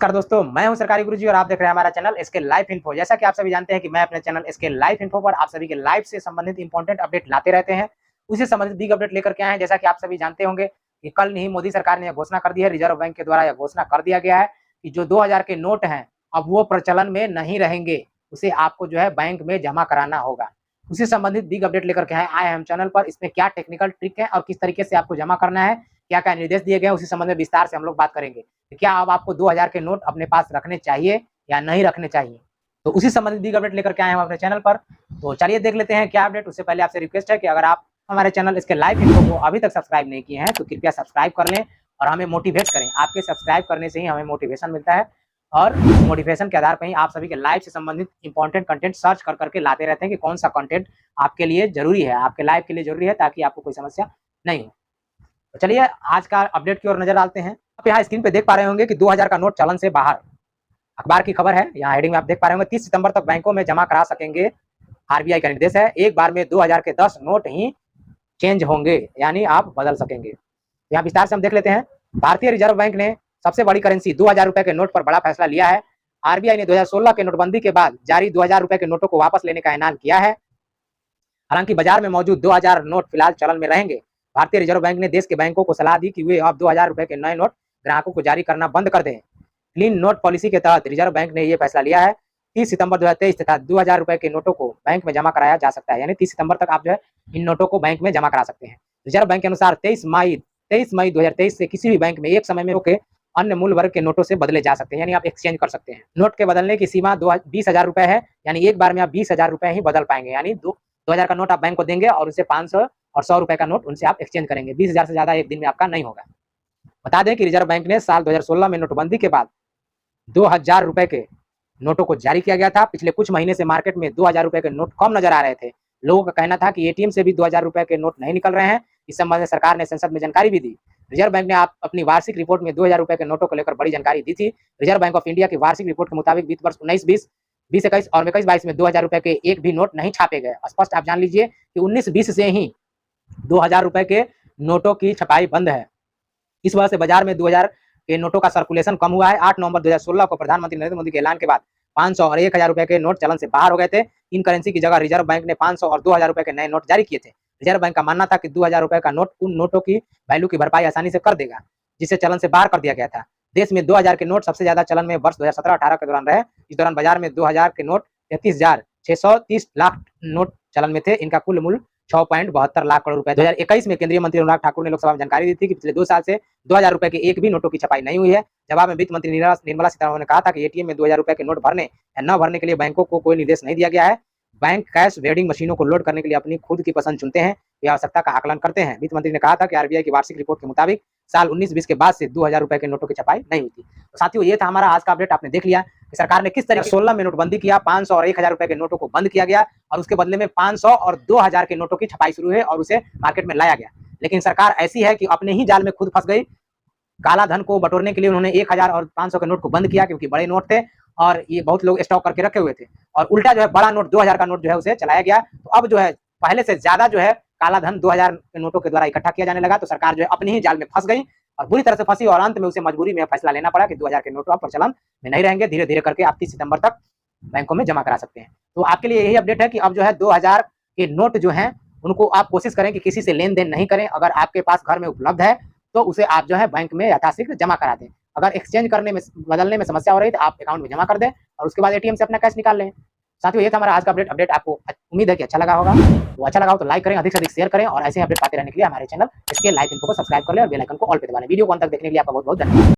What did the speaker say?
नमस्कार दोस्तों, मैं हूं सरकारी गुरुजी और आप देख रहे हैं हमारा चैनल एसके लाइफ इन्फो। जैसा कि आप सभी जानते हैं कि मैं अपने चैनल एसके लाइफ इन्फो पर आप सभी के लाइफ से संबंधित इंपॉर्टेंट अपडेट लाते रहते हैं। उसी संबंधित बिग अपडेट लेकर के आए हैं। जैसा कि आप सभी जानते होंगे कि कल ही मोदी सरकार ने यह घोषणा कर दी है, रिजर्व बैंक के द्वारा यह घोषणा कर दिया गया है कि जो 2000 के नोट हैं अब वो प्रचलन में नहीं रहेंगे, उसे आपको जो है बैंक में जमा कराना होगा। उसी संबंधित बिग अपडेट लेकर के आए हैं हम चैनल पर। इसमें क्या टेक्निकल ट्रिक है और किस तरीके से आपको जमा करना है, क्या क्या निर्देश दिए गए हैं, उसी संबंध में विस्तार से हम लोग बात करेंगे। क्या अब आपको 2000 के नोट अपने पास रखने चाहिए या नहीं रखने चाहिए, तो उसी संबंधित बिग अपडेट लेकर के आए हैं हम अपने चैनल पर। तो चलिए देख लेते हैं क्या अपडेट। उससे पहले आपसे रिक्वेस्ट है कि अगर आप हमारे चैनल इसके लाइव इन्फो को अभी तक सब्सक्राइब नहीं किए हैं तो कृपया सब्सक्राइब कर लें और हमें मोटिवेट करें। आपके सब्सक्राइब करने से ही हमें मोटिवेशन मिलता है और मोटिवेशन के आधार पर ही आप सभी के लाइव से संबंधित इंपॉर्टेंट कंटेंट सर्च कर करके लाते रहते हैं कि कौन सा कंटेंट आपके लिए जरूरी है, आपके लाइव के लिए जरूरी है, ताकि आपको कोई समस्या नहीं हो। तो चलिए आज का अपडेट की ओर नजर डालते हैं। आप यहाँ स्क्रीन पे देख पा रहे होंगे कि 2000 का नोट चलन से बाहर, अखबार की खबर है। यहाँ हेडिंग में आप देख पा रहे होंगे 30 सितंबर तक बैंकों में जमा करा सकेंगे, आरबीआई का निर्देश है। एक बार में 2000 के 10 नोट ही चेंज होंगे, यानी आप बदल सकेंगे। यहाँ विस्तार से हम देख लेते हैं। भारतीय रिजर्व बैंक ने सबसे बड़ी करेंसी 2000 रुपए के नोट पर बड़ा फैसला लिया है। आरबीआई ने 2016 के नोटबंदी के बाद जारी 2000 रुपए के नोटों को वापस लेने का ऐलान किया है। हालांकि बाजार में मौजूद 2000 नोट फिलहाल चलन में रहेंगे। भारतीय रिजर्व बैंक ने देश के बैंकों को सलाह दी कि वे अब 2000 रुपए के नए नोट ग्राहकों को जारी करना बंद कर दें। क्लीन नोट पॉलिसी के तहत रिजर्व बैंक ने यह फैसला लिया है। 30 सितंबर 2023 तथा 2000 रुपए के नोटों को बैंक में जमा कराया जा सकता है, यानी 30 सितंबर तक आप जो है इन नोटों को बैंक में जमा करा सकते हैं। रिजर्व बैंक के अनुसार 23 मई 2023 से किसी भी बैंक में एक समय में के अन्य मूल्य वर्ग के नोटों से बदले जा सकते हैं, यानी आप एक्सचेंज कर सकते हैं। नोट के बदलने की सीमा 20,000 रुपए है, यानी एक बार में आप 20,000 रुपए ही बदल पाएंगे। यानी 2000 का नोट आप बैंक को देंगे और उसे 500 और 100 रुपए का नोट उनसे आप एक्सचेंज करेंगे। 20,000 से ज्यादा एक दिन में आपका नहीं होगा। बता दें कि रिजर्व बैंक ने साल 2016 में नोटबंदी के बाद 2000 रुपए के नोटों को जारी किया गया था। पिछले कुछ महीने से मार्केट में 2000 रुपए के नोट कम नजर आ रहे थे। लोगों का कहना था कि एटीएम से भी 2000 रुपए के नोट नहीं निकल रहे हैं। इस संबंध में सरकार ने संसद में जानकारी भी दी। रिजर्व बैंक ने अपनी वार्षिक रिपोर्ट में 2000 रुपए के नोटों को लेकर बड़ी जानकारी दी थी। रिजर्व बैंक ऑफ इंडिया की वार्षिक रिपोर्ट के मुताबिक वित्त वर्ष 19-20, 20-21 और 21-22 में 2000 रुपए के एक भी नोट नहीं छापे गए। स्पष्ट आप जान लीजिए कि 19-20 से ही 2000 रुपए के नोटों की छपाई बंद है। इस वजह से बाजार में 2000 के नोटों का सर्कुलेशन कम हुआ है। 8 नवंबर 2016 को प्रधानमंत्री नरेंद्र मोदी के ऐलान के बाद 500 और 1000 रुपए के नोट चलन से बाहर हो गए थे। इन करेंसी की जगह रिजर्व बैंक ने 500 और 2000 रुपए के नए नोट जारी किए थे। रिजर्व बैंक का मानना था कि 2000 रुपए का नोट उन नोटों की वैल्यू की भरपाई आसानी से कर देगा, जिसे चलन से बाहर कर दिया गया था। देश में 2000 के नोट सबसे ज्यादा चलन में वर्ष 2017-18 के दौरान रहे। इस दौरान बाजार में 2000 के नोट 33,630 लाख नोट चलन में थे। इनका कुल मूल्य 6.72 लाख करोड़ रुपए। 2021 में केंद्रीय मंत्री अनुराग ठाकुर ने लोकसभा में जानकारी दी थी कि पिछले 2 साल से 2000 रुपए के एक भी नोटों की छपाई नहीं हुई है। जवाब में वित्त मंत्री निर्मला सीतारमण ने कहा था कि एटीएम में 2000 रुपए के नोट भरने या न भरने के लिए बैंकों को कोई निर्देश नहीं दिया गया है। बैंक कैश वेडिंग मशीनों को लोड करने के लिए अपनी खुद की पसंद चुनते हैं, वे आवश्यकता का आकलन करते हैं। वित्त मंत्री ने कहा था कि आरबीआई की वार्षिक रिपोर्ट के मुताबिक साल 19-20 के बाद से 2000 रुपए के नोटों की छपाई नहीं हुई थी। तो साथियों, ये था हमारा आज का अपडेट। आपने देख लिया कि सरकार ने किस तरीके 16 में नोटबंदी किया, 500 और 1000 रुपए के नोटों को बंद किया गया और उसके बदले में 500 और 2000 के नोटों की छपाई शुरू हुई और उसे मार्केट में लाया गया। लेकिन सरकार ऐसी है कि अपने ही जाल में खुद फंस गई। काला धन को बटोरने के लिए उन्होंने 1000 और 500 के नोट को बंद किया, क्योंकि बड़े नोट थे और ये बहुत लोग स्टॉक करके रखे हुए थे, और उल्टा जो है बड़ा नोट 2000 का नोट जो है उसे चलाया गया। तो अब जो है पहले से ज्यादा जो है काला धन 2000 के नोटों के द्वारा इकट्ठा किया जाने लगा। तो सरकार जो है अपने ही जाल में फंस गई और बुरी तरह से फंसी और अंत में उसे मजबूरी में फैसला लेना पड़ा कि 2000 के नोट अब प्रचलन में नहीं रहेंगे। धीरे धीरे करके आप 30 सितंबर तक बैंकों में जमा करा सकते हैं। तो आपके लिए यही अपडेट है कि अब जो है 2000 के नोट जो है उनको आप कोशिश करें कि किसी से लेन देन नहीं करें। अगर आपके पास घर में उपलब्ध है तो उसे आप जो है बैंक में यथाशीघ्र जमा करा दें। अगर एक्सचेंज करने में, बदलने में समस्या हो रही है तो आप अकाउंट में जमा कर दें और उसके बाद एटीएम से अपना कैश निकाल लें। साथियों, ये था हमारा आज का अपडेट। आपको उम्मीद है कि अच्छा लगा होगा। तो अच्छा लगा हो तो लाइक करें, अधिक से अधिक शेयर करें और ऐसे अपडेट पाते रहने के लिए हमारे चैनल इसके लाइव इन्फो को सब्सक्राइब कर लें और बेल आइकन को ऑल पे दबा लें। वीडियो को अंत तक देखने के लिए आपका बहुत बहुत धन्यवाद।